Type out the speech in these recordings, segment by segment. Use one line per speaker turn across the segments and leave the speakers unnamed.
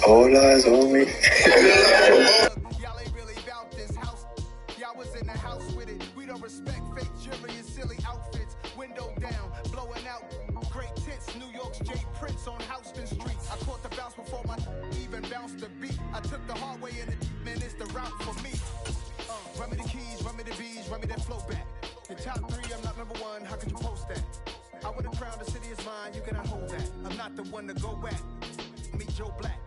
All eyes on me.
Y'all ain't really about this house. Y'all was in the house with it. We don't respect fake jewelry and silly outfits. Window down, blowing out great tits. New York's J. Prince on Houston streets. I caught the bounce before my even bounced the beat. I took the hard way in it, man, it's the route for me. Run me the keys, run me the B's, run me that flow back. The top 3, I'm not number 1, how could you post that? I would have crowned the city is mine, you cannot hold that. I'm not the one to go at. Meet Joe Black.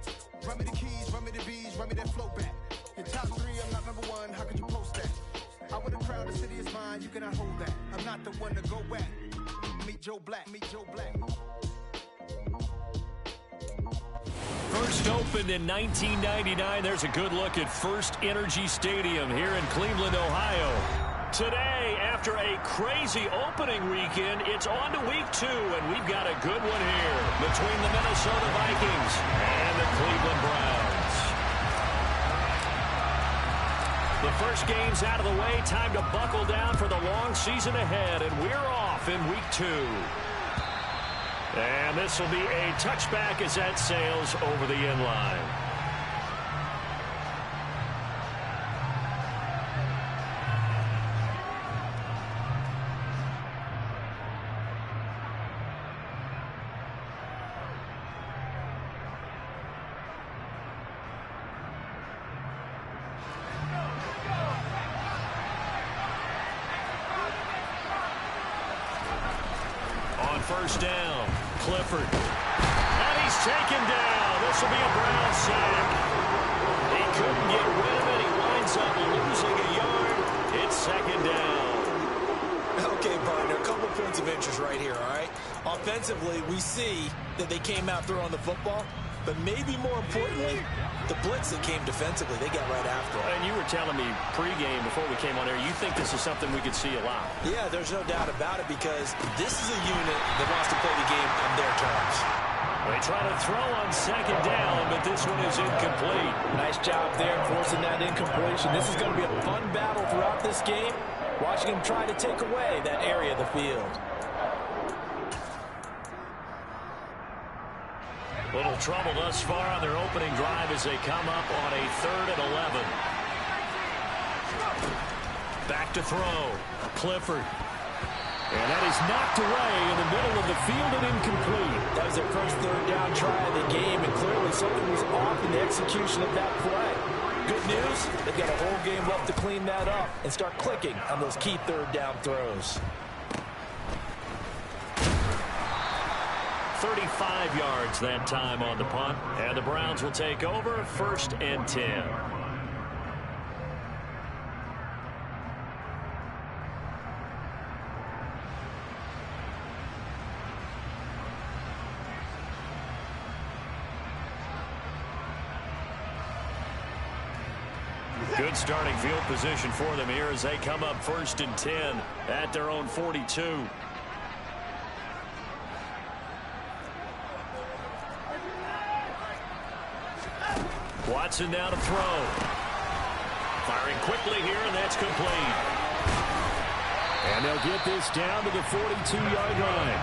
Run me the keys, run me the B's, run me that flow back. The top 3, I'm not number 1, how could you post that? I would have crowned the city is mine, you cannot hold that. I'm not the one to go at. Meet Joe Black, meet Joe Black.
First opened in 1999. There's a good look at First Energy Stadium here in Cleveland, Ohio. Today, after a crazy opening weekend, it's on to week 2, and we've got a good one here between the Minnesota Vikings and the Cleveland Browns. The first game's out of the way. Time to buckle down for the long season ahead, and we're off in week 2. And this will be a touchback as that sails over the end line. On first down, Clifford. And he's taken down. This will be a Brown sack. He couldn't get rid of it. He winds up losing a yard. It's second down.
Okay, partner, a couple points of interest right here, all right? Offensively, we see that they came out throwing the football, but maybe more importantly, the blitz that came defensively, they got right after it.
And you were telling me pregame before we came on air, you think this is something we could see a lot.
Yeah, there's no doubt about it because this is a unit that wants to play the game on their terms.
They try to throw on second down, but this one is incomplete.
Nice job there forcing that incompletion. This is going to be a fun battle throughout this game. Watching him try to take away that area of the field.
Little trouble thus far on their opening drive as they come up on a 3rd and 11. Back to throw. Clifford. And that is knocked away in the middle of the field and incomplete.
That was their first 3rd down try of the game, and clearly something was off in the execution of that play. Good news, they've got a whole game left to clean that up and start clicking on those key 3rd down throws.
35 yards that time on the punt, and the Browns will take over 1st and 10. Good starting field position for them here as they come up 1st and 10 at their own 42. Watson now to throw. Firing quickly here, and that's complete. And they'll get this down to the 42-yard line.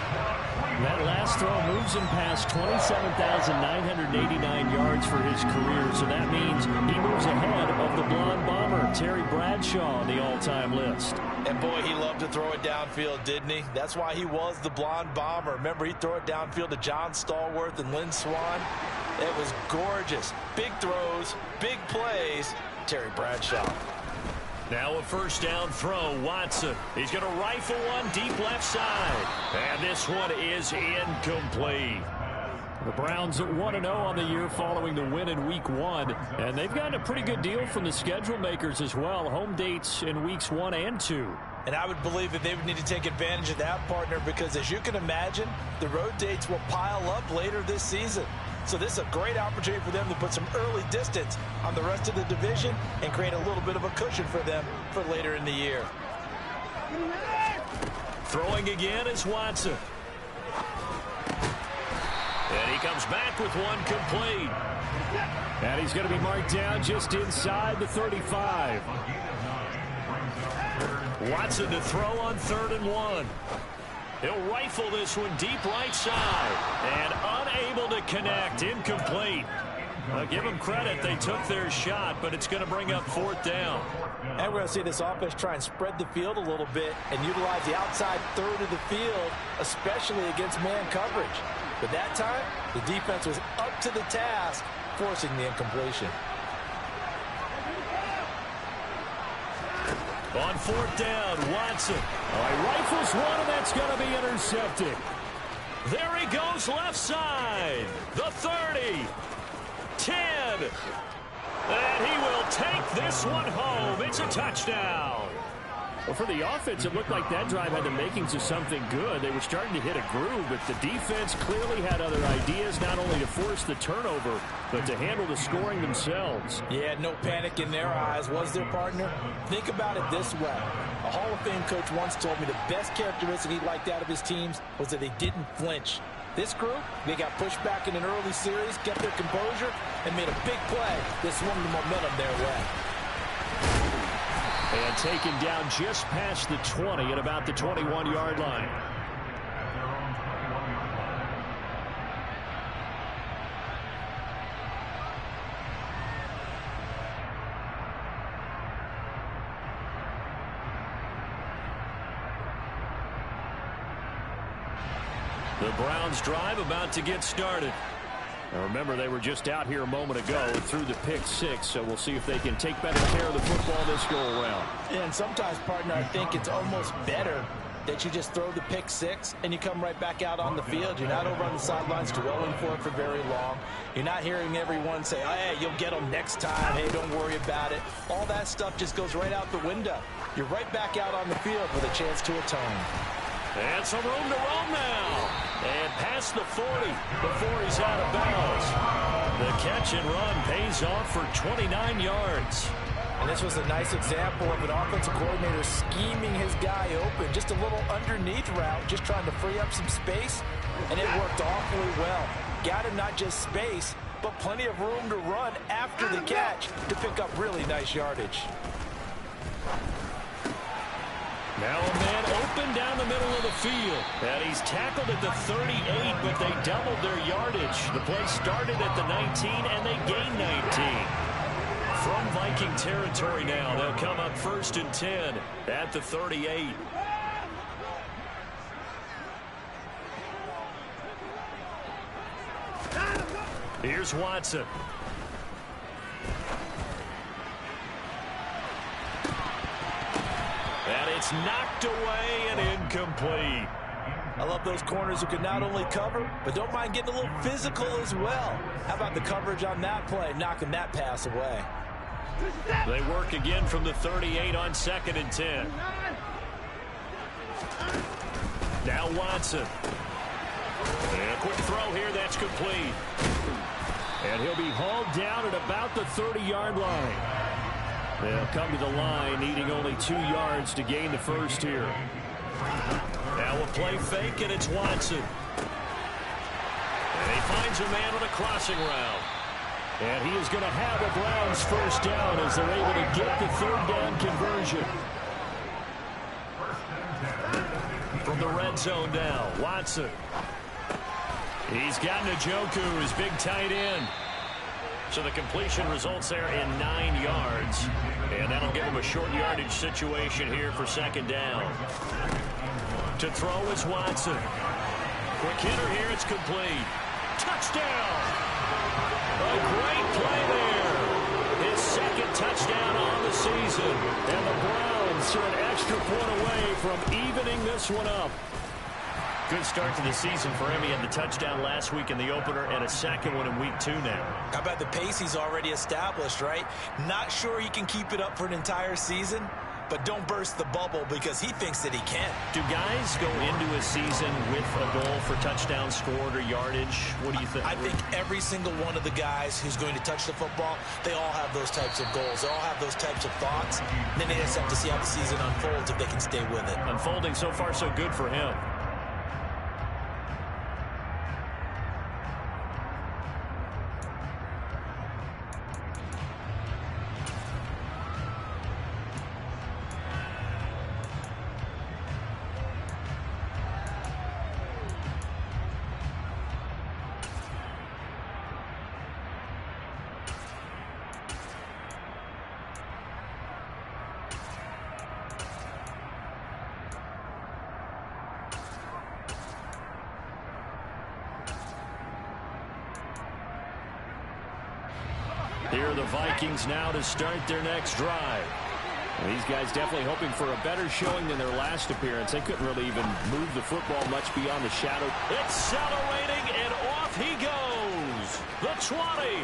That last throw moves him past 27,989 yards for his career, so that means he moves ahead of the blonde bomber, Terry Bradshaw, on the all-time list.
And boy, he loved to throw it downfield, didn't he? That's why he was the blonde bomber. Remember, he'd throw it downfield to John Stallworth and Lynn Swann. It was gorgeous. Big throws, big plays. Terry Bradshaw.
Now a 1st down throw. Watson. He's going to rifle one deep left side. And this one is incomplete. The Browns 1-0 on the year following the win in Week 1. And they've gotten a pretty good deal from the schedule makers as well. Home dates in Weeks 1 and 2.
And I would believe that they would need to take advantage of that, partner, because as you can imagine, the road dates will pile up later this season. So this is a great opportunity for them to put some early distance on the rest of the division and create a little bit of a cushion for them for later in the year.
Throwing again is Watson. And he comes back with one complete. And he's going to be marked down just inside the 35. Watson to throw on 3rd and 1. He'll rifle this one deep right side. And unable to connect. Incomplete. Give them credit. They took their shot, but it's going to bring up 4th down.
And we're going to see this offense try and spread the field a little bit and utilize the outside third of the field, especially against man coverage. But that time, the defense was up to the task, forcing the incompletion.
On 4th down, Watson. Rifles one, and that's going to be intercepted. There he goes left side. The 30. 10. And he will take this one home. It's a touchdown. Well, for the offense, it looked like that drive had the makings of something good. They were starting to hit a groove, but the defense clearly had other ideas, not only to force the turnover, but to handle the scoring themselves.
Yeah, no panic in their eyes, was there, partner? Think about it this way. A Hall of Fame coach once told me the best characteristic he liked out of his teams was that they didn't flinch. This group, they got pushed back in an early series, kept their composure, and made a big play that swung the momentum their way.
And taken down just past the 20 at about the 21-yard line. The Browns drive about to get started. Now remember, they were just out here a moment ago through the pick 6, so we'll see if they can take better care of the football this go-around.
And sometimes, partner, I think it's almost better that you just throw the pick 6 and you come right back out on the field. You're not over on the sidelines dwelling for it for very long. You're not hearing everyone say, oh, hey, you'll get them next time. Hey, don't worry about it. All that stuff just goes right out the window. You're right back out on the field with a chance to atone.
And some room to roam now. And past the 40 before he's out of bounds. The catch and run pays off for 29 yards.
And this was a nice example of an offensive coordinator scheming his guy open. Just a little underneath route, just trying to free up some space. And it worked awfully well. Got him not just space, but plenty of room to run after the catch to pick up really nice yardage.
Now a man open down the middle of the field. And he's tackled at the 38, but they doubled their yardage. The play started at the 19, and they gained 19. From Viking territory now, they'll come up 1st and 10 at the 38. Here's Watson. And it's knocked away and incomplete.
I love those corners who can not only cover, but don't mind getting a little physical as well. How about the coverage on that play, knocking that pass away?
They work again from the 38 on 2nd and 10. Now Watson. And a quick throw here, that's complete. And he'll be hauled down at about the 30-yard line. They'll come to the line, needing only 2 yards to gain the first here. Now a play fake, and it's Watson. And he finds a man on a crossing route. And he is going to have a Browns first down as they're able to get the 3rd down conversion. From the red zone now, Watson. He's got Njoku, his big tight end. So the completion results there in 9 yards. And that'll give him a short yardage situation here for 2nd down. To throw is Watson. Quick hitter here, it's complete. Touchdown! A great play there. His 2nd touchdown on the season. And the Browns are an extra point away from evening this one up. Good start to the season for him. He had the touchdown last week in the opener and a 2nd one in week 2 now.
How about the pace he's already established, right? Not sure he can keep it up for an entire season, but don't burst the bubble because he thinks that he can.
Do guys go into a season with a goal for touchdowns scored or yardage? What do you think?
I think every single one of the guys who's going to touch the football, they all have those types of goals. They all have those types of thoughts. And then they just have to see how the season unfolds if they can stay with it.
Unfolding so far so good for him. Here are the Vikings now to start their next drive. And these guys definitely hoping for a better showing than their last appearance. They couldn't really even move the football much beyond the shadow. Accelerating, and off he goes. The 20.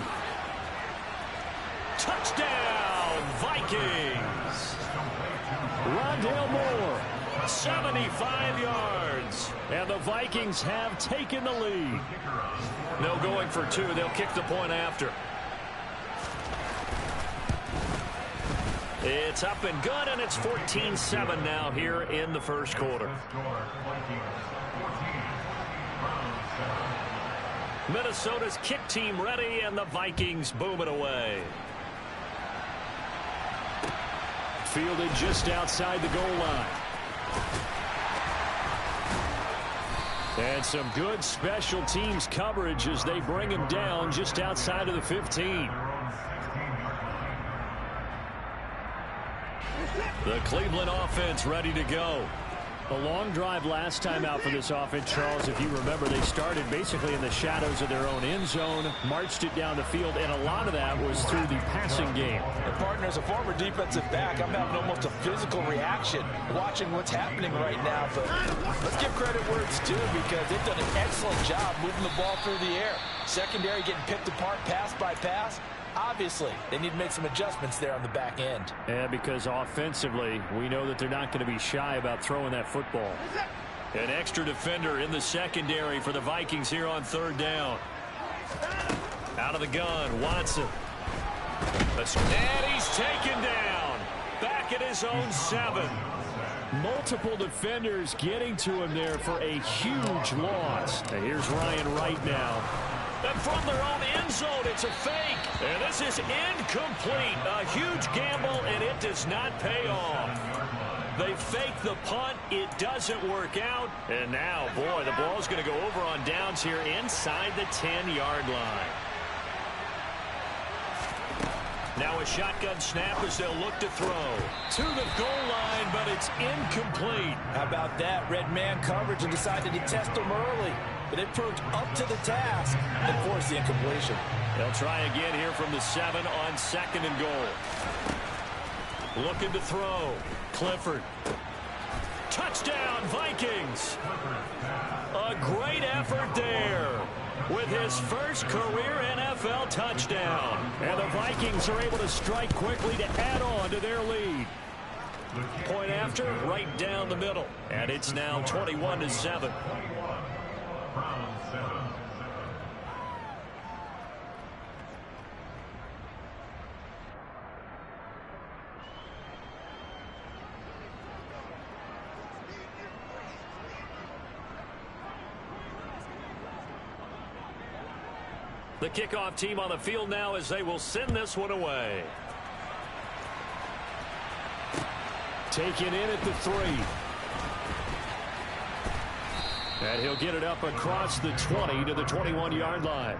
Touchdown, Vikings. Rondale Moore, 75 yards. And the Vikings have taken the lead. No going for two. They'll kick the point after. It's up and good, and it's 14-7 now here in the first quarter. Minnesota's kick team ready, and the Vikings boom it away. Fielded just outside the goal line. And some good special teams coverage as they bring him down just outside of the 15. The Cleveland offense ready to go. A long drive last time out for this offense, Charles. If you remember, they started basically in the shadows of their own end zone, marched it down the field, and a lot of that was through the passing game.
And partner, as a former defensive back, I'm having almost a physical reaction watching what's happening right now. But let's give credit where it's due, because they've done an excellent job moving the ball through the air. Secondary getting picked apart pass by pass. Obviously, they need to make some adjustments there on the back end.
Yeah, because offensively, we know that they're not going to be shy about throwing that football. An extra defender in the secondary for the Vikings here on third down. Out of the gun, Watson. And he's taken down. Back at his own 7. Multiple defenders getting to him there for a huge loss. Now here's Ryan Wright now. And from their own end zone, it's a fake. And this is incomplete. A huge gamble, and it does not pay off. They fake the punt. It doesn't work out. And now, boy, the ball's going to go over on downs here inside the 10-yard line. Now a shotgun snap as they'll look to throw. To the goal line, but it's incomplete.
How about that? Red man coverage and decided to test them early. But they proved up to the task and forced the incompletion.
They'll try again here from the 7 on 2nd and goal. Looking to throw. Clifford. Touchdown, Vikings. A great effort there with his first career NFL touchdown. And the Vikings are able to strike quickly to add on to their lead. Point after, right down the middle. And it's now 21-7. The kickoff team on the field now as they will send this one away. Taken in at the 3. And he'll get it up across the 20 to the 21-yard line.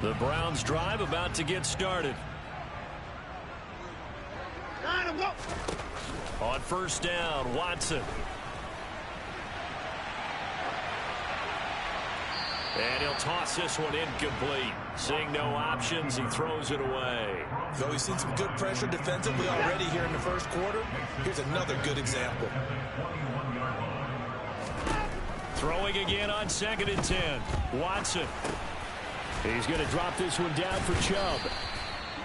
The Browns drive about to get started. On first down, Watson. And he'll toss this one incomplete. Seeing no options, he throws it away.
Though he's seen some good pressure defensively already here in the first quarter, here's another good example.
Throwing again on 2nd and 10. Watson. He's going to drop this one down for Chubb.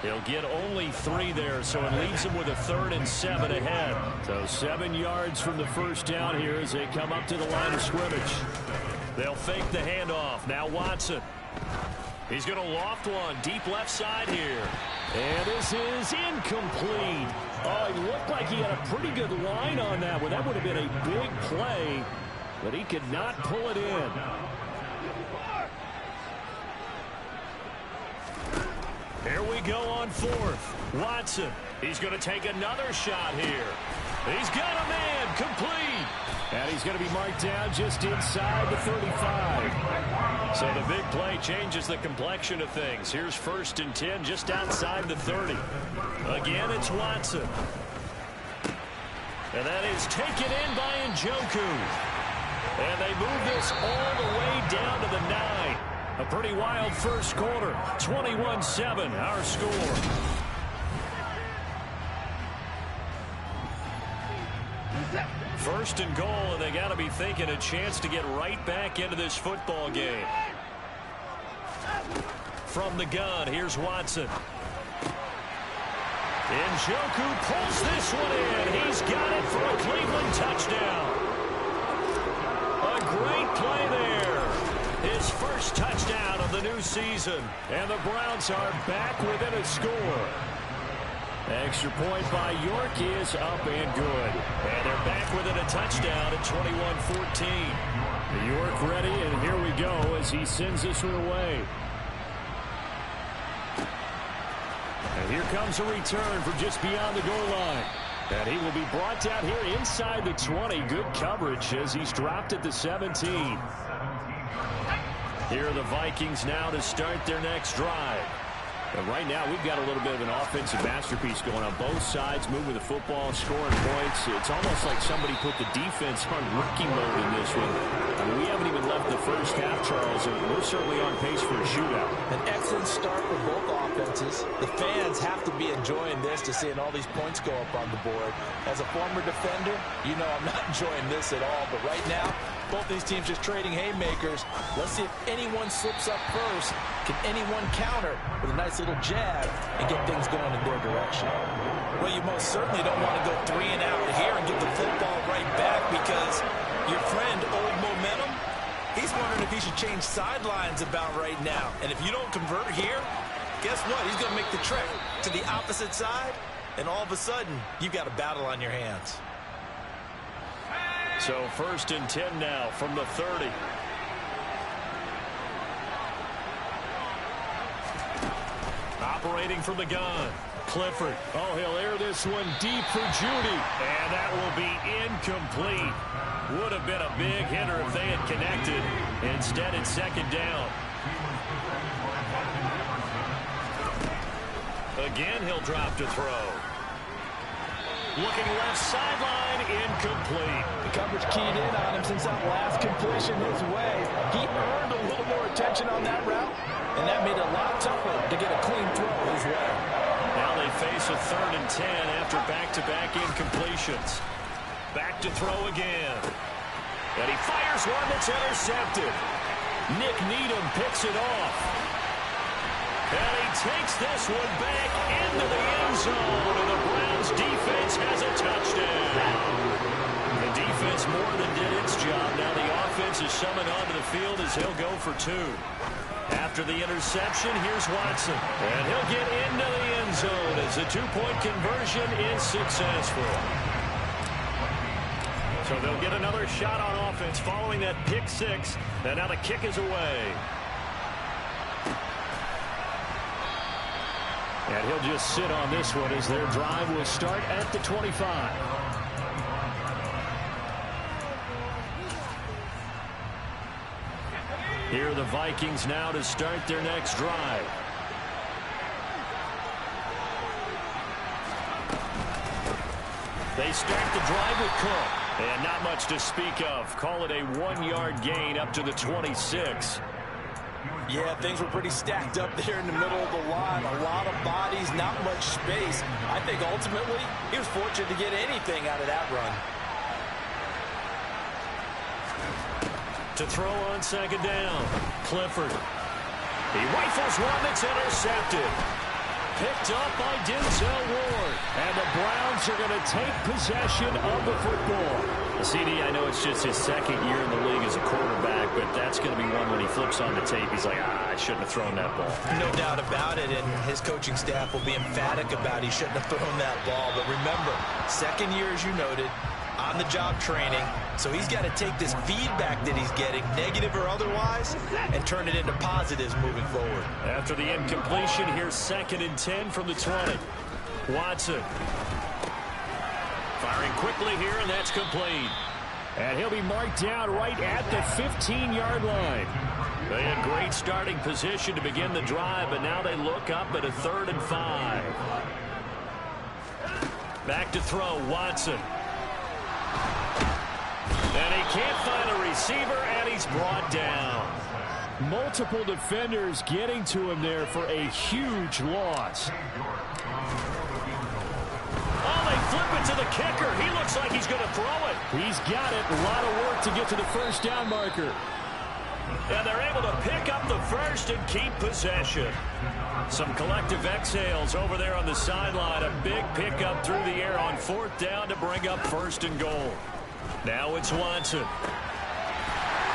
He'll get only 3 there, so it leaves him with a 3rd and 7 ahead. So 7 yards from the first down here as they come up to the line of scrimmage. They'll fake the handoff. Now Watson. He's going to loft one deep left side here. And this is incomplete. Oh, he looked like he had a pretty good line on that one. That would have been a big play, but he could not pull it in. Here we go on 4th. Watson. He's going to take another shot here. He's got a man complete. And he's going to be marked down just inside the 35. So the big play changes the complexion of things. Here's 1st and 10 just outside the 30. Again, it's Watson. And that is taken in by Njoku. And they move this all the way down to the 9. A pretty wild first quarter. 21-7, our score. First and goal, and they got to be thinking a chance to get right back into this football game. From the gun, here's Watson. Njoku pulls this one in. He's got it for a Cleveland touchdown. A great play there. His first touchdown of the new season. And the Browns are back within a score. Extra point by York is up and good. And they're back within a touchdown at 21-14. York ready, and here we go as he sends this one away. And here comes a return from just beyond the goal line. And he will be brought down here inside the 20. Good coverage as he's dropped at the 17. Here are the Vikings now to start their next drive. But right now, we've got a little bit of an offensive masterpiece going on. Both sides moving the football, scoring points. It's almost like somebody put the defense on rookie mode in this one. I mean, we haven't even left the first half, Charles, and we're certainly on pace for a shootout.
An excellent start for both offenses. The fans have to be enjoying this to seeing all these points go up on the board. As a former defender, you know I'm not enjoying this at all. But right now, both these teams just trading haymakers. Let's see if anyone slips up first. Can anyone counter with a nice little jab and get things going in their direction? Well, you most certainly don't want to go 3 and out here and get the football right back because your friend, Old Momentum, he's wondering if he should change sidelines about right now. And if you don't convert here, guess what? He's going to make the trek to the opposite side, and all of a sudden, you've got a battle on your hands.
So 1st and 10 now from the 30. Operating from the gun. Clifford. Oh, he'll air this one deep for Judy. And that will be incomplete. Would have been a big hitter if they had connected. Instead, it's 2nd down. Again, he'll drop to throw. Looking left sideline, incomplete.
The coverage keyed in on him since that last completion his way. He earned a little more attention on that route, and that made it a lot tougher to get a clean throw his way.
Now they face a 3rd and 10 after back-to-back incompletions. Back to throw again. And he fires one that's intercepted. Nick Needham picks it off. And he takes this one back into the end zone, and the Browns defense has a touchdown. The defense more than did its job. Now the offense is summoned onto the field as he'll go for 2. After the interception, here's Watson. And he'll get into the end zone as the 2-point conversion is successful. So they'll get another shot on offense following that pick 6. And now the kick is away. And he'll just sit on this one as their drive will start at the 25. Here are the Vikings now to start their next drive. They start the drive with Cook. And not much to speak of. Call it a 1-yard gain up to the 26.
Yeah, things were pretty stacked up there in the middle of the line. A lot of bodies, not much space. I think ultimately he was fortunate to get anything out of that run.
To throw on 2nd down. Clifford. He rifles one that's intercepted. Picked up by Denzel Ward. And the Browns are going to take possession of the football. CD, I know it's just his 2nd year in the league as a quarterback, but that's going to be one when he flips on the tape. He's like, I shouldn't have thrown that ball.
No doubt about it, and his coaching staff will be emphatic about he shouldn't have thrown that ball. But remember, 2nd year, as you noted, on-the-job training. So he's got to take this feedback that he's getting, negative or otherwise, and turn it into positives moving forward.
After the incompletion, here's 2nd and 10 from the 20. Watson. Firing quickly here, and that's complete. And he'll be marked down right at the 15-yard line. They had great starting position to begin the drive, but now they look up at a 3rd and 5. Back to throw, Watson. And he can't find a receiver, and he's brought down. Multiple defenders getting to him there for a huge loss. Oh, they flip it to the kicker. He looks like he's going to throw it. He's got it. A lot of work to get to the first down marker. And they're able to pick up the first and keep possession. Some collective exhales over there on the sideline. A big pickup through the air on 4th down to bring up 1st and goal. Now it's Watson.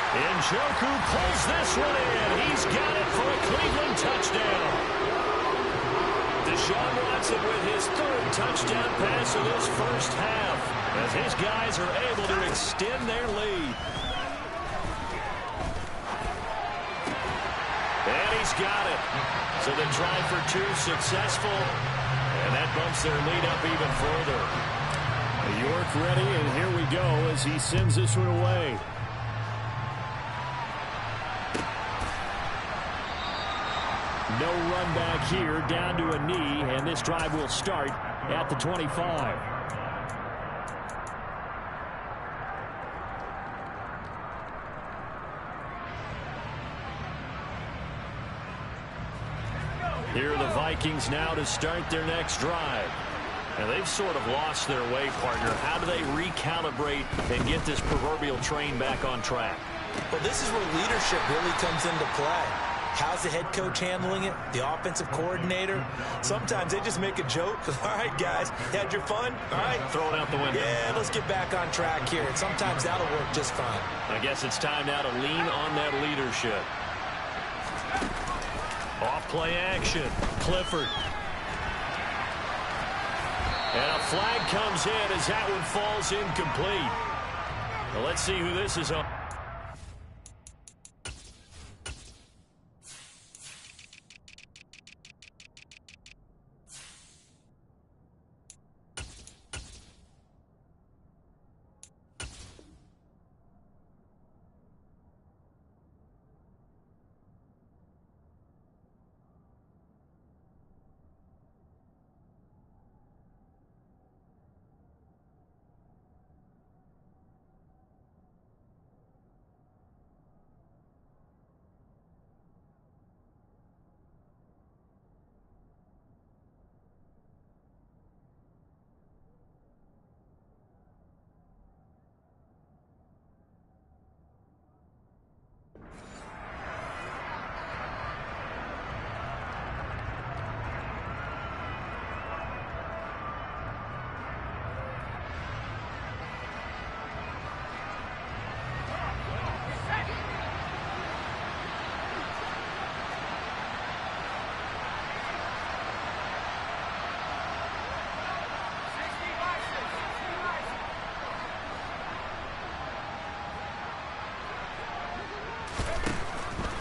Njoku pulls this one in. He's got it for a Cleveland touchdown. Deshaun Watson with his 3rd touchdown pass of this first half, as his guys are able to extend their lead. And he's got it. So the try for 2 successful, and that bumps their lead up even further. York ready, and here we go as he sends this one away. No run back here, down to a knee, and this drive will start at the 25. Here are the Vikings now to start their next drive. And they've sort of lost their way, partner. How do they recalibrate and get this proverbial train back on track?
Well, this is where leadership really comes into play. How's the head coach handling it? The offensive coordinator? Sometimes they just make a joke. All right, guys, had your fun? All right.
Throw it out the window.
Yeah, let's get back on track here. And sometimes that'll work just fine.
I guess it's time now to lean on that leadership. Off-play action. Clifford. And a flag comes in as that one falls incomplete. Well, let's see who this is on.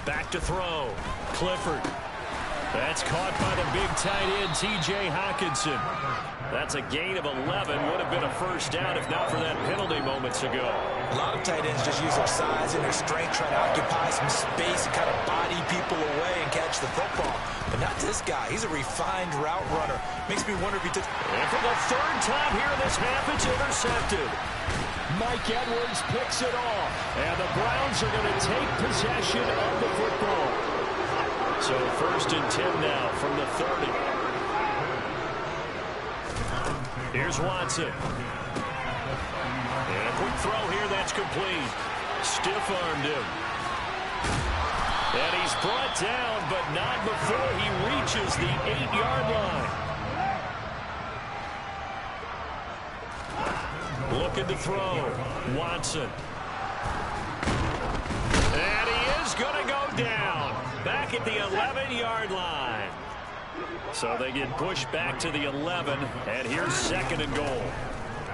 Back to throw. Clifford. That's caught by the big tight end, T.J. Hockenson. That's a gain of 11. Would have been a first down if not for that penalty moments ago.
A lot of tight ends just use their size and their strength, trying to occupy some space and kind of body people away and catch the football. But not this guy. He's a refined route runner. Makes me wonder if he took...
And for the 3rd time here in this half, it's intercepted. Mike Edwards picks it off. And the Browns are going to take possession of the football. So 1st and 10 now from the 30. Here's Watson. And a quick throw here that's complete. Stiff-armed him. And he's brought down, but not before he reaches the 8-yard line. Looking to throw. Watson. And he is going to go down. Back at the 11-yard line. So they get pushed back to the 11, and here's 2nd and goal.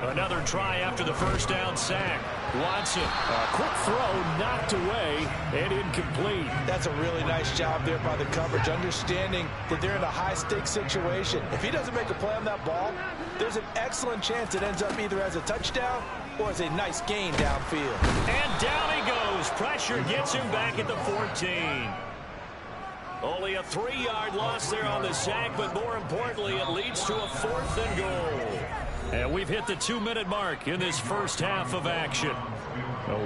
Another try after the first down sack. Watson, a quick throw knocked away and incomplete.
That's a really nice job there by the coverage, understanding that they're in a high-stakes situation. If he doesn't make a play on that ball, there's an excellent chance it ends up either as a touchdown or as a nice gain downfield.
And down he goes. Pressure gets him back at the 14. Only a 3-yard loss there on the sack, but more importantly, it leads to a 4th and goal. And we've hit the 2-minute mark in this first half of action.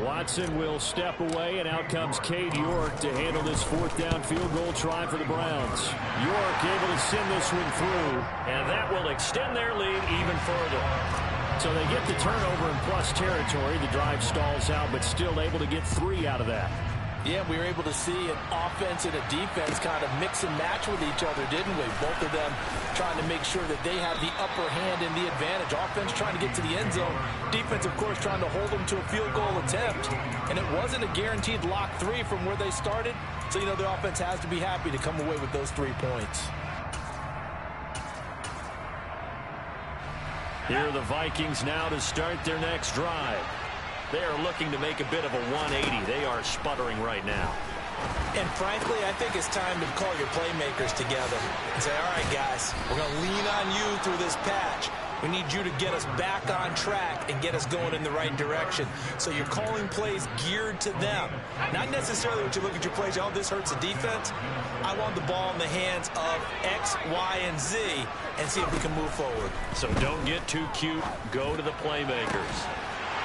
Watson will step away, and out comes Cade York to handle this 4th down field goal try for the Browns. York able to send this one through, and that will extend their lead even further. So they get the turnover in plus territory. The drive stalls out, but still able to get 3 out of that.
Yeah, we were able to see an offense and a defense kind of mix and match with each other, didn't we? Both of them trying to make sure that they have the upper hand and the advantage. Offense trying to get to the end zone. Defense, of course, trying to hold them to a field goal attempt. And it wasn't a guaranteed lock 3 from where they started. So, you know, the offense has to be happy to come away with those 3 points.
Here are the Vikings now to start their next drive. They are looking to make a bit of a 180. They are sputtering right now.
And frankly, I think it's time to call your playmakers together and say, all right, guys, we're going to lean on you through this patch. We need you to get us back on track and get us going in the right direction. So you're calling plays geared to them. Not necessarily what you look at your plays, oh, this hurts the defense. I want the ball in the hands of X, Y, and Z and see if we can move forward.
So don't get too cute. Go to the playmakers.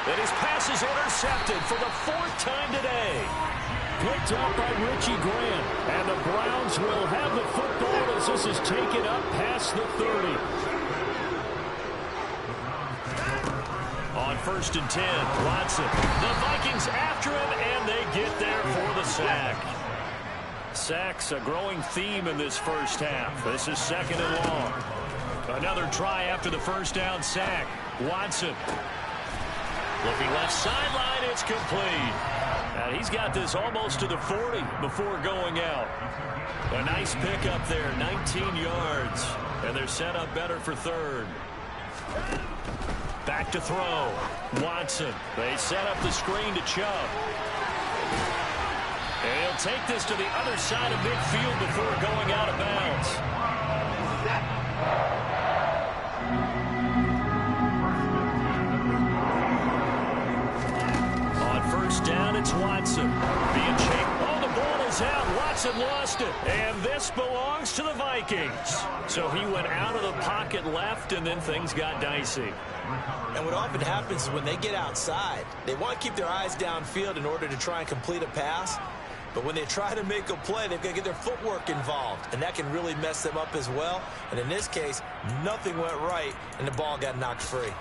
And his pass is intercepted for the 4th time today. Picked up by Richie Grant. And the Browns will have the football as this is taken up past the 30. On 1st and 10, Watson. The Vikings after him, and they get there for the sack. Sacks a growing theme in this first half. This is 2nd and long. Another try after the first down sack. Watson. Looking left sideline, it's complete. And he's got this almost to the 40 before going out. A nice pickup there, 19 yards. And they're set up better for 3rd. Back to throw. Watson. They set up the screen to Chubb. And he'll take this to the other side of midfield before going out of bounds. Down, it's Watson. Being chased. Oh, the ball is out. Watson lost it. And this belongs to the Vikings. So he went out of the pocket left, and then things got dicey.
And what often happens is when they get outside, they want to keep their eyes downfield in order to try and complete a pass. But when they try to make a play, they've got to get their footwork involved. And that can really mess them up as well. And in this case, nothing went right, and the ball got knocked free.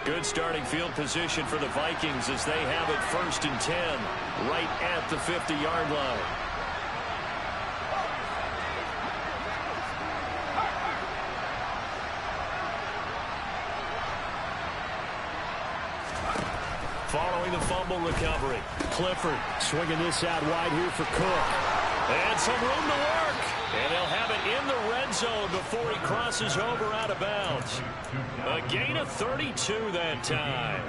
Good starting field position for the Vikings as they have it 1st and 10 right at the 50-yard line. Following the fumble recovery, Clifford swinging this out wide here for Cook. And some room to work. And they'll have it in the red zone before he crosses over out of bounds. A gain of 32 that time.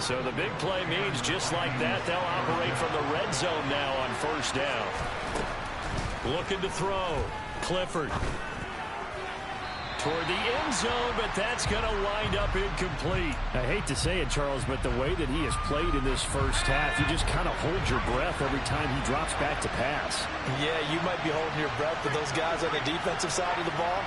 So the big play means just like that, they'll operate from the red zone now on 1st down. Looking to throw. Clifford. Toward the end zone, but that's going to wind up incomplete. I hate to say it, Charles, but the way that he has played in this first half, you just kind of hold your breath every time he drops back to pass.
Yeah, you might be holding your breath, but those guys on the defensive side of the ball,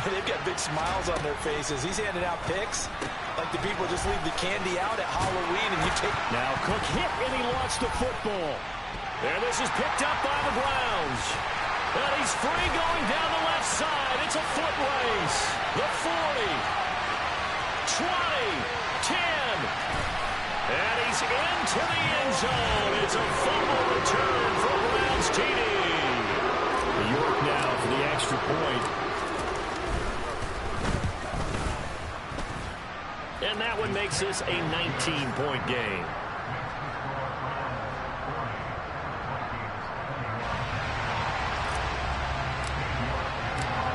they've got big smiles on their faces. He's handing out picks like the people just leave the candy out at Halloween, and you take...
Now Cook hit, and he lost the football. And this is picked up by the Browns. And he's free going down the left side. It's a foot race. The 40, 20, 10. And he's into the end zone. It's a fumble return for Browns TD. York now for the extra point. And that one makes this a 19-point game.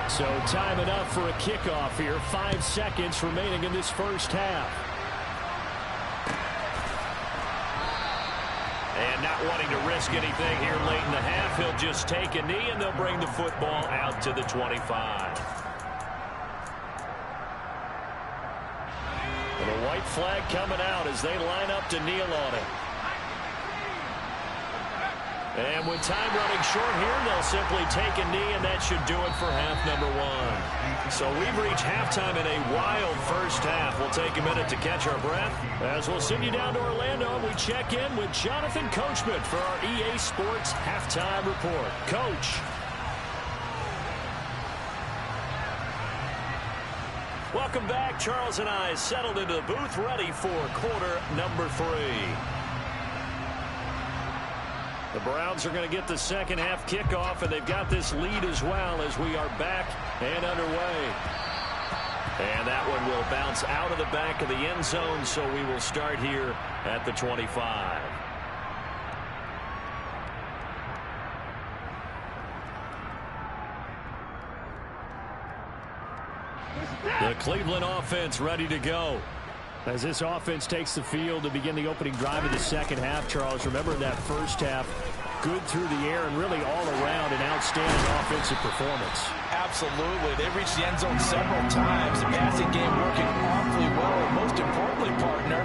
So time enough for a kickoff here. 5 seconds remaining in this first half. And not wanting to risk anything here late in the half, he'll just take a knee, and they'll bring the football out to the 25. And a white flag coming out as they line up to kneel on it. And with time running short here, they'll simply take a knee, and that should do it for half number one. So we've reached halftime in a wild first half. We'll take a minute to catch our breath as we'll send you down to Orlando, and we check in with Jonathan Coachman for our EA Sports Halftime Report. Coach. Welcome back. Charles and I settled into the booth, ready for quarter number 3. The Browns are going to get the second half kickoff, and they've got this lead as well as we are back and underway. And that one will bounce out of the back of the end zone, so we will start here at the 25. The Cleveland offense ready to go. As this offense takes the field to begin the opening drive of the second half, Charles, remember that first half, good through the air and really all around an outstanding offensive performance.
Absolutely. They reached the end zone several times. The passing game working awfully well, and most importantly, partner.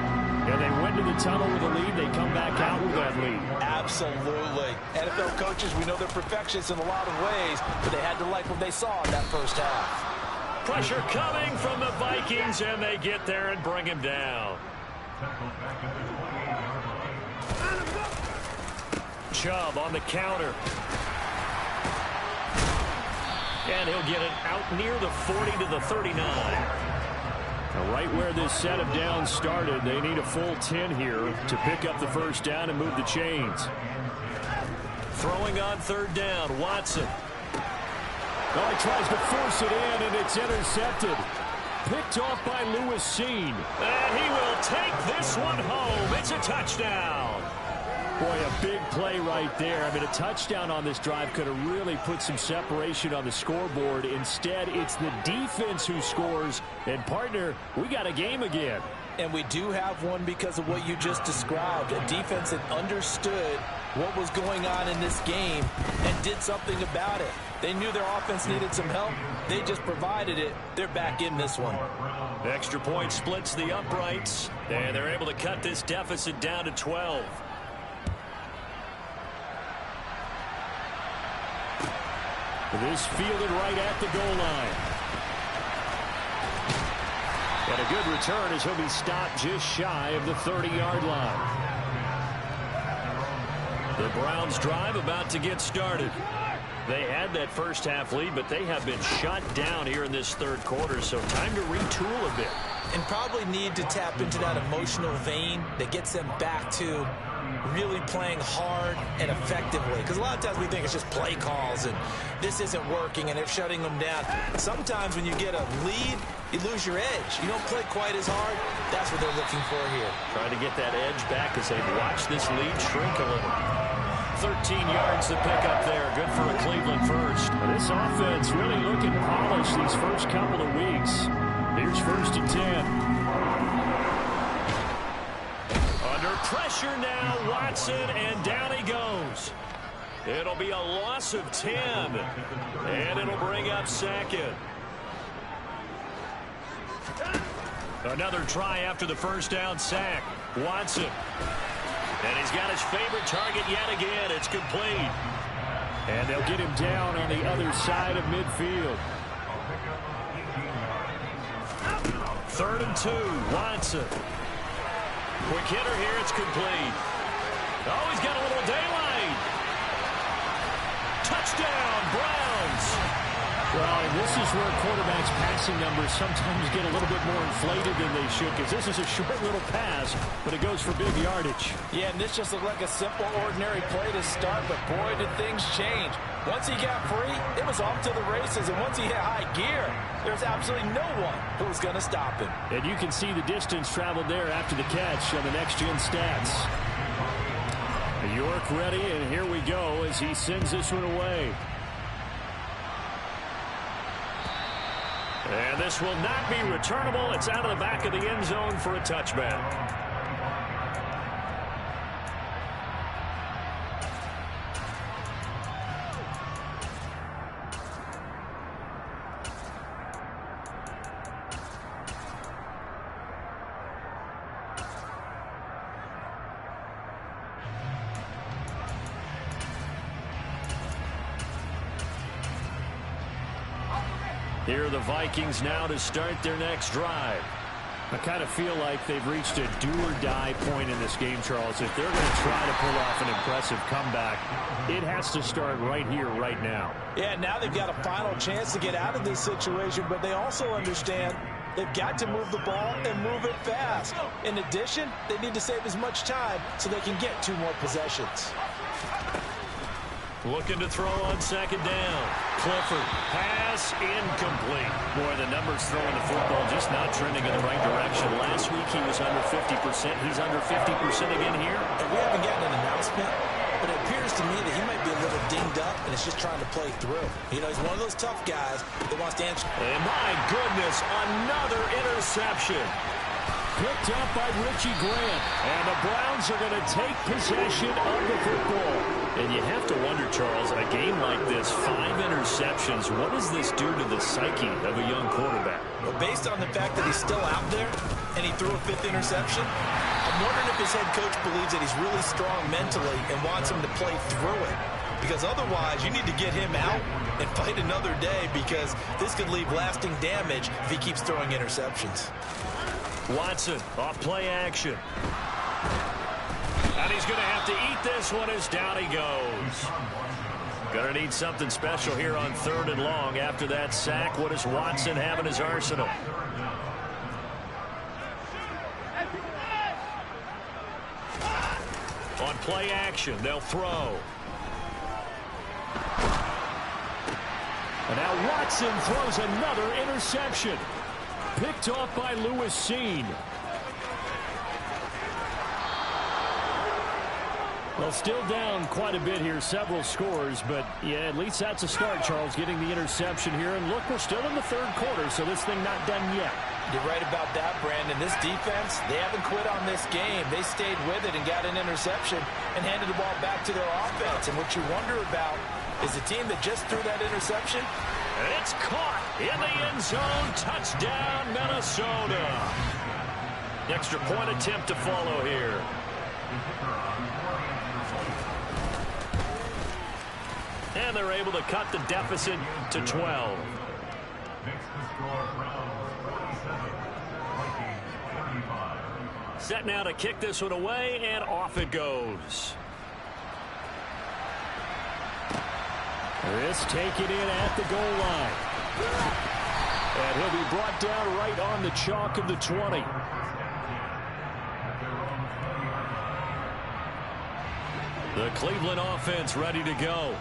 Yeah, they went to the tunnel with a lead. They come back out with that lead.
Absolutely. NFL coaches, we know they're perfectionists in a lot of ways, but they had to like what they saw in that first half.
Pressure coming from the Vikings, and they get there and bring him down. Chubb on the counter. And he'll get it out near the 40 to the 39. Now, right where this set of downs started, they need a full 10 here to pick up the first down and move the chains. Throwing on third down, Watson. Oh, he tries to force it in, and it's intercepted. Picked off by Lewis Seen. And he will take this one home. It's a touchdown. Boy, a big play right there. I mean, a touchdown on this drive could have really put some separation on the scoreboard. Instead, it's the defense who scores. And, partner, we got a game again.
And we do have one because of what you just described. A defense that understood what was going on in this game and did something about it. They knew their offense needed some help. They just provided it. They're back in this one.
Extra point splits the uprights, and they're able to cut this deficit down to 12. This fielded right at the goal line. And a good return as he'll be stopped just shy of the 30-yard line. The Browns drive about to get started. They had that first half lead, but they have been shut down here in this third quarter, so time to retool a bit.
And probably need to tap into that emotional vein that gets them back to really playing hard and effectively. Because a lot of times we think it's just play calls and this isn't working and they're shutting them down. Sometimes when you get a lead, you lose your edge. You don't play quite as hard. That's what they're looking for here.
Trying to get that edge back as they watch this lead shrink a little. 13 yards to pick up there. Good for a Cleveland first. This offense really looking polished these first couple of weeks. Here's first and 10. Under pressure now, Watson, and down he goes. It'll be a loss of 10, and it'll bring up second. Another try after the first down sack. Watson. And he's got his favorite target yet again. It's complete. And they'll get him down on the other side of midfield. 3rd and 2, Watson. Quick hitter here, it's complete. Oh, he's got a little daylight. Touchdown, Browns. Well, and this is where quarterbacks' passing numbers sometimes get a little bit more inflated than they should, because this is a short little pass, but it goes for big yardage.
Yeah, and this just looked like a simple, ordinary play to start, but boy, did things change. Once he got free, it was off to the races, and once he hit high gear, there's absolutely no one who was going to stop him.
And you can see the distance traveled there after the catch on the next-gen stats. York ready, and here we go as he sends this one away. And this will not be returnable. It's out of the back of the end zone for a touchback. Here are the Vikings now to start their next drive. I kind of feel like they've reached a do-or-die point in this game, Charles. If they're going to try to pull off an impressive comeback, it has to start right here, right now.
Yeah, now they've got a final chance to get out of this situation, but they also understand they've got to move the ball and move it fast. In addition, they need to save as much time so they can get 2 more possessions.
Looking to throw on second down. Clifford, pass incomplete. Boy, the numbers throwing the football just not trending in the right direction. Last week he was under 50%. He's under 50% again here.
And we haven't gotten an announcement, but it appears to me that he might be a little dinged up and is just trying to play through. You know, he's one of those tough guys that wants to answer.
And my goodness, another interception. Picked up by Richie Grant. And the Browns are going to take possession of the football. And you have to wonder, Charles, in a game like this, 5 interceptions, what does this do to the psyche of a young quarterback?
Well, based on the fact that he's still out there and he threw a 5th interception, I'm wondering if his head coach believes that he's really strong mentally and wants him to play through it. Because otherwise, you need to get him out and fight another day, because this could leave lasting damage if he keeps throwing interceptions.
Watson, off play action. And he's going to have to eat this one as down he goes. Going to need something special here on 3rd and long. After that sack, what does Watson have in his arsenal? On play action, they'll throw. And now Watson throws another interception. Picked off by Lewis Seen. Well, still down quite a bit here, several scores, but yeah, at least that's a start, Charles, getting the interception here. And look, we're still in the 3rd quarter, so this thing not done yet.
You're right about that, Brandon. This defense, they haven't quit on this game. They stayed with it and got an interception and handed the ball back to their offense. And what you wonder about is the team that just threw that interception.
And it's caught in the end zone. Touchdown, Minnesota. Extra point attempt to follow here. And they're able to cut the deficit to 12. Set now to kick this one away, and off it goes. This taken in at the goal line. And he'll be brought down right on the chalk of the 20. The Cleveland offense ready to go.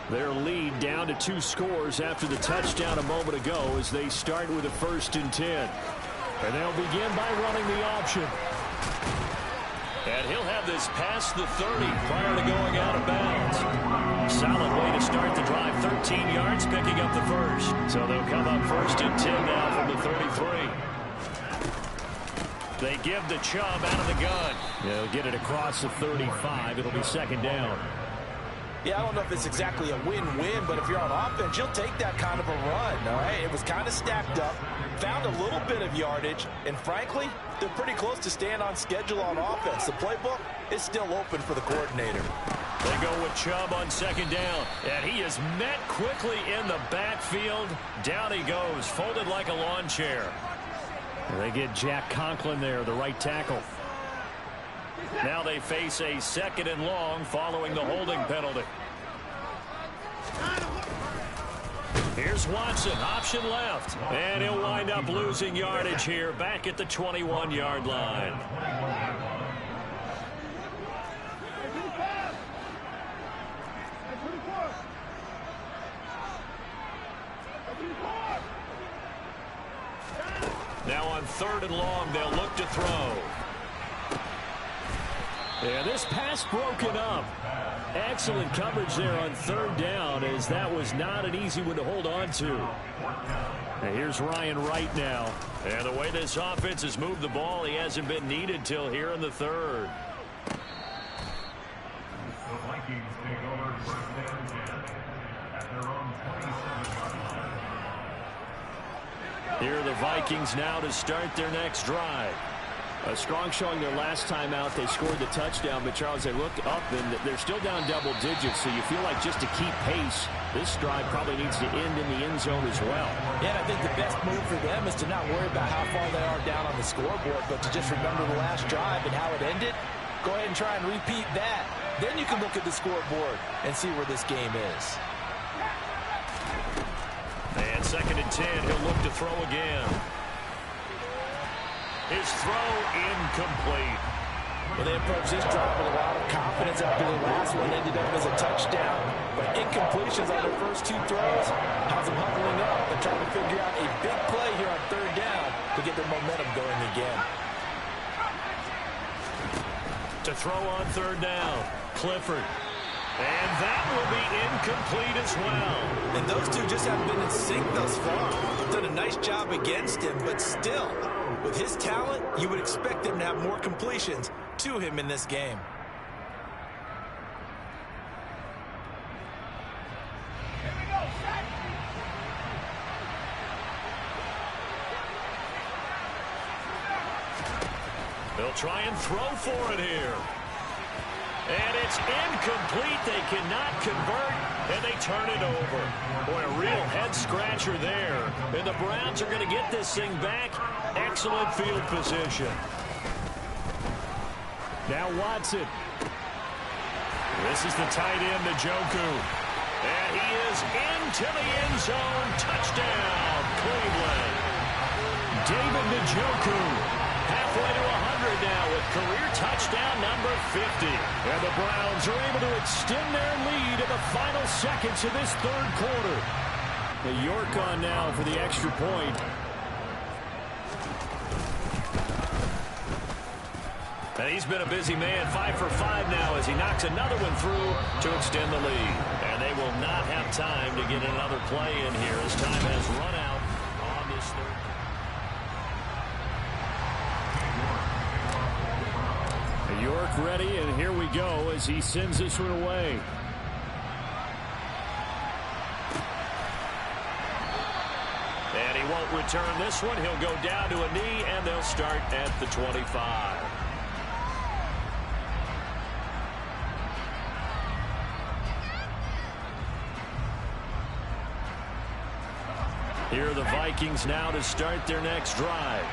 Their lead down to 2 scores after the touchdown a moment ago as they start with a 1st and 10. And they'll begin by running the option. And he'll have this past the 30 prior to going out of bounds. Solid way to start the drive. 13 yards, picking up the 1st. So they'll come up 1st and 10 now from the 33. They give the Chubb out of the gun. They'll get it across the 35. It'll be 2nd down.
Yeah, I don't know if it's exactly a win-win, but if you're on offense, you'll take that kind of a run, all right? It was kind of stacked up, found a little bit of yardage, and frankly, they're pretty close to staying on schedule on offense. The playbook is still open for the coordinator.
They go with Chubb on 2nd down, and he is met quickly in the backfield. Down he goes, folded like a lawn chair. And they get Jack Conklin there, the right tackle. Now they face a 2nd and long following the holding penalty. Here's Watson, option left. And he'll wind up losing yardage here back at the 21-yard line. Now on 3rd and long, they'll look to throw. Yeah, this pass broken up. Excellent coverage there on 3rd down, as that was not an easy one to hold on to. And here's Ryan Wright now. And the way this offense has moved the ball, he hasn't been needed till here in the 3rd.
The Vikings take over 1st and 10 at their own 27-yard line.
Here are the Vikings now to start their next drive. A strong showing their last time out. They scored the touchdown, but Charles, they look up and they're still down double digits, so you feel like just to keep pace, this drive probably needs to end in the end zone as well.
Yeah, and I think the best move for them is to not worry about how far they are down on the scoreboard, but to just remember the last drive and how it ended. Go ahead and try and repeat that. Then you can look at the scoreboard and see where this game is.
And 2nd and 10, he'll look to throw again. His throw incomplete.
Well, they approached this drive with a lot of confidence after the last one ended up as a touchdown. But incompletions on their first 2 throws has them huddling up and trying to figure out a big play here on 3rd down to get their momentum going again.
To throw on 3rd down, Clifford. And that will be incomplete as well.
And those two just haven't been in sync thus far. They've done a nice job against him, but still, with his talent, you would expect him to have more completions to him in this game.
They'll try and throw for it here. And it's incomplete. They cannot convert, and they turn it over. Boy, a real head-scratcher there. And the Browns are going to get this thing back. Excellent field position. Now Watson. This is the tight end, Njoku. And he is into the end zone. Touchdown, Cleveland. David Njoku. Halfway to 100 now with career touchdown number 50. And the Browns are able to extend their lead in the final seconds of this 3rd quarter. The York on now for the extra point. And he's been a busy man, 5 for 5 now as he knocks another one through to extend the lead. And they will not have time to get another play in here as time has run out on this 3rd. York ready, and here we go as he sends this one away. And he won't return this one. He'll go down to a knee, and they'll start at the 25. Here are the Vikings now to start their next drive.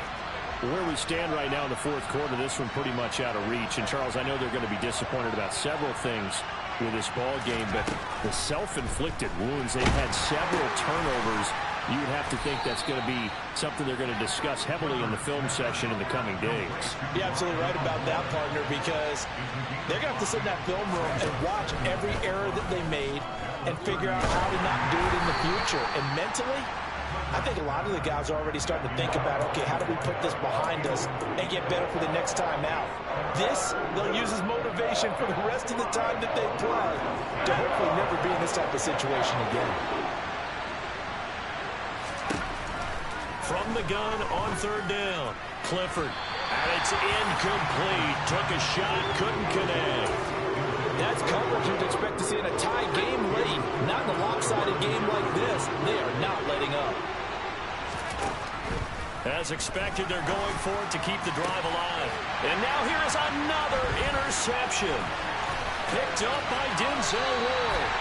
Where we stand right now in the 4th quarter, this one pretty much out of reach. And, Charles, I know they're going to be disappointed about several things with this ball game, but the self-inflicted wounds, they've had several turnovers. You would have to think that's going to be something they're going to discuss heavily in the film session in the coming days.
You're absolutely right about that, partner, because they're going to have to sit in that film room and watch every error that they made and figure out how to not do it in the future. And mentally, I think a lot of the guys are already starting to think about, okay, how do we put this behind us and get better for the next time out? This, they'll use as motivation for the rest of the time that they play to hopefully never be in this type of situation again.
From the gun on 3rd down, Clifford. And it's incomplete. Took a shot, couldn't connect.
That's coverage you'd expect to see in a tie game late. Not in a lopsided game like this. They are not letting up.
As expected, they're going for it to keep the drive alive. And now here is another interception. Picked up by Denzel Ward.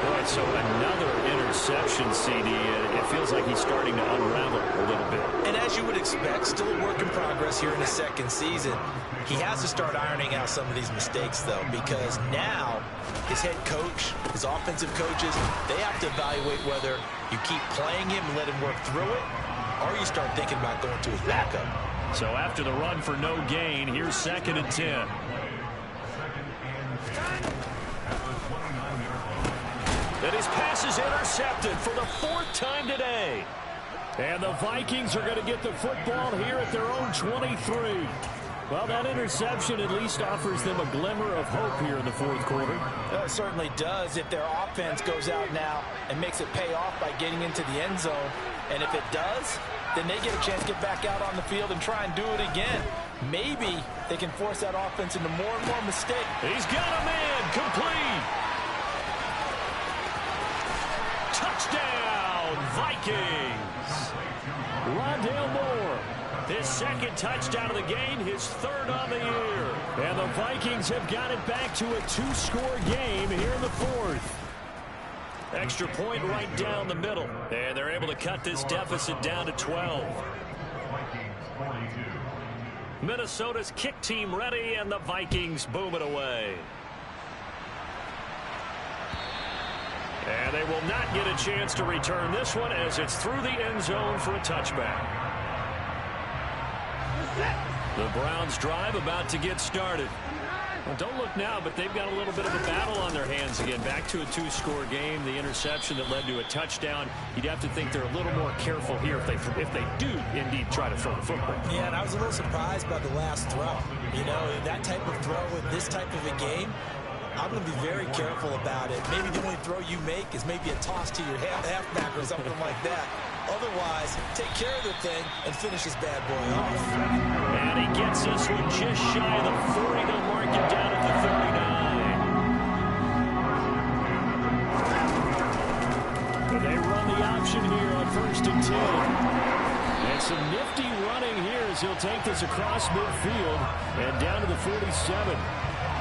Boy, so another interception, CD. It feels like he's starting to unravel a little bit.
And as you would expect, still a work in progress here in his 2nd season. He has to start ironing out some of these mistakes, though, because now his head coach, his offensive coaches, they have to evaluate whether you keep playing him and let him work through it, or you start thinking about going to his backup.
So after the run for no gain, here's 2nd and 10. And his pass is intercepted for the 4th time today. And the Vikings are going to get the football here at their own 23. Well, that interception at least offers them a glimmer of hope here in the 4th quarter.
It certainly does if their offense goes out now and makes it pay off by getting into the end zone. And if it does, then they get a chance to get back out on the field and try and do it again. Maybe they can force that offense into more and more mistakes.
He's got a man complete. Touchdown, Vikings. Rondale Moore. His second touchdown of the game, his third on the year. And the Vikings have got it back to a 2-score game here in the fourth. Extra point right down the middle. And they're able to cut this deficit down to 12. Minnesota's kick team ready, and the Vikings boom it away. And they will not get a chance to return this one as it's through the end zone for a touchback. The Browns drive about to get started. Well, don't look now, but they've got a little bit of a battle on their hands again. Back to a 2-score game. The interception that led to a touchdown. You'd have to think they're a little more careful here if they do indeed try to throw the football.
Yeah, and I was a little surprised by the last throw. You know, that type of throw with this type of a game, I'm going to be very careful about it. Maybe the only throw you make is maybe a toss to your halfback or something like that. Otherwise, take care of the thing and finish this bad boy off.
And he gets this one just shy of the 40. They'll mark him down at the 39. But they run the option here on 1st and 10. And some nifty running here as he'll take this across midfield and down to the 47.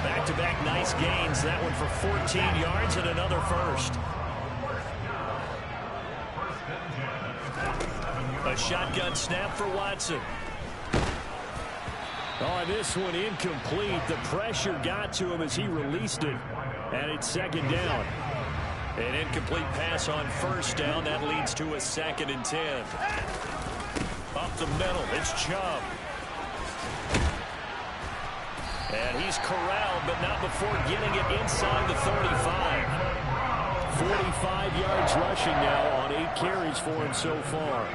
Back-to-back nice gains. That one for 14 yards and another first. A shotgun snap for Watson. Oh, this one incomplete. The pressure got to him as he released it. And it's 2nd down. An incomplete pass on 1st down. That leads to a 2nd and 10. Up the middle. It's Chubb. And he's corralled, but not before getting it inside the 35. 45 yards rushing now on 8 carries for him so far.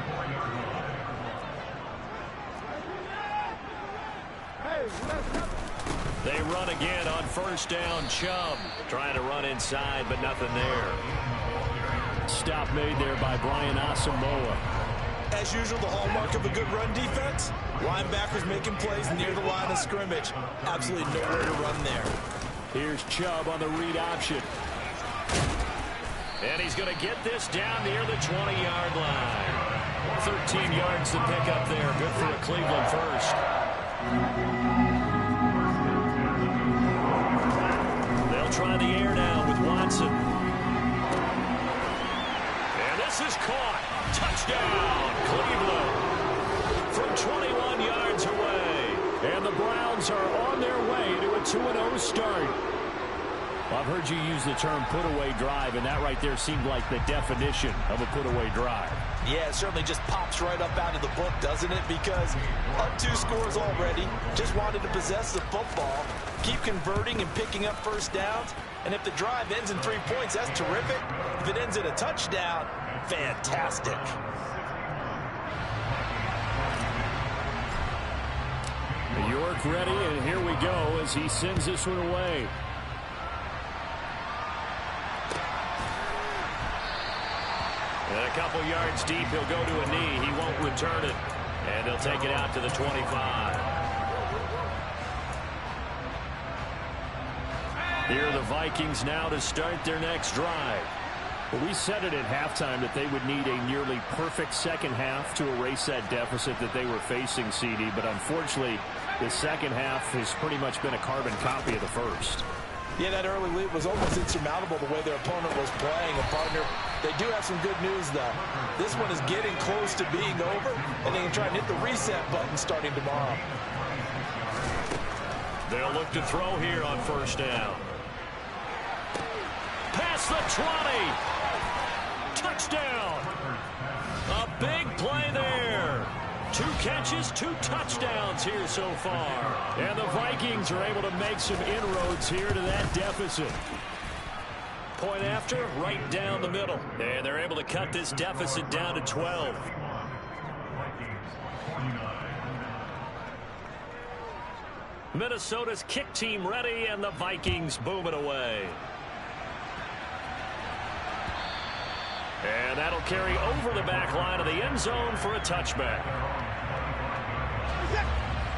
They run again on 1st down. Chubb trying to run inside, but nothing there. Stop made there by Brian Asamoah.
As usual, the hallmark of a good run defense, linebackers making plays near the line of scrimmage. Absolutely nowhere to run there.
Here's Chubb on the read option. And he's going to get this down near the 20-yard line. 13 yards to pick up there. Good for a Cleveland first. They'll try the air now with Watson. And this is caught. Touchdown, Cleveland. From 21 yards away. And the Browns are on their way to a 2-0 start. Well, I've heard you use the term put-away drive, and that right there seemed like the definition of a put-away drive.
Yeah, it certainly just pops right up out of the book, doesn't it? Because up 2 scores already, just wanted to possess the football, keep converting and picking up 1st downs. And if the drive ends in 3 points, that's terrific. If it ends in a touchdown, fantastic.
York ready, and here we go as he sends this one away. And a couple yards deep, he'll go to a knee. He won't return it. And they'll take it out to the 25. Here are the Vikings now to start their next drive. Well, we said it at halftime that they would need a nearly perfect second half to erase that deficit that they were facing, CD. But unfortunately, the second half has pretty much been a carbon copy of the first.
Yeah, that early lead was almost insurmountable the way their opponent was playing. And, partner, they do have some good news, though. This one is getting close to being over, and they can try and hit the reset button starting tomorrow.
They'll look to throw here on 1st down. Past the 20. Touchdown. A big play there. 2 catches, 2 touchdowns here so far. And the Vikings are able to make some inroads here to that deficit. Point after, right down the middle. And they're able to cut this deficit down to 12. Minnesota's kick team ready, and the Vikings boom it away. And that'll carry over the back line of the end zone for a touchback.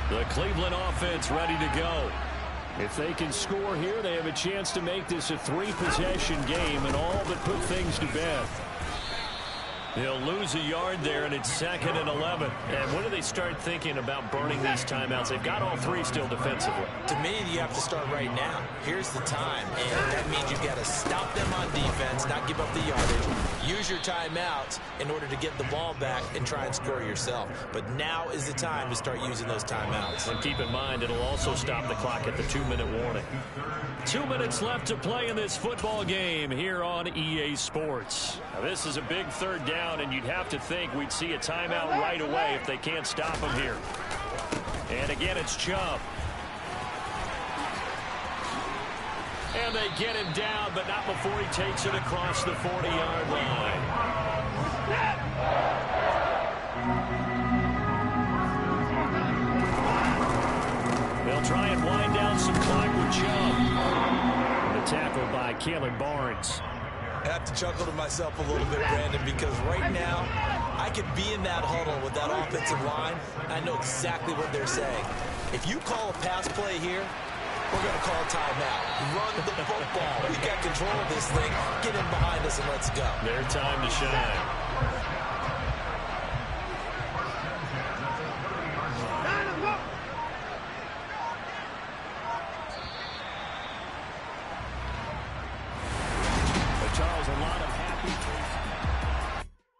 The Cleveland offense ready to go. If they can score here, they have a chance to make this a 3-possession game and all but put things to bed. They'll lose a yard there, and it's 2nd and 11. And when do they start thinking about burning these timeouts? They've got all 3 still defensively.
To me, you have to start right now. Here's the time, and that means you've got to stop them on defense, not give up the yardage. Use your timeouts in order to get the ball back and try and score yourself. But now is the time to start using those timeouts.
And keep in mind, it'll also stop the clock at the 2-minute warning. 2 minutes left to play in this football game here on EA Sports. Now, this is a big 3rd down, and you'd have to think we'd see a timeout right away if they can't stop him here. And again, it's Chubb. And they get him down, but not before he takes it across the 40-yard line. They'll try and wind down some clock with Chubb. And the tackle by Caleb Barnes.
I have to chuckle to myself a little bit, Brandon, because right now I could be in that huddle with that offensive line. I know exactly what they're saying. If you call a pass play here, we're going to call a timeout. Run the football. We got control of this thing. Get in behind us and let's go.
Their time to shine.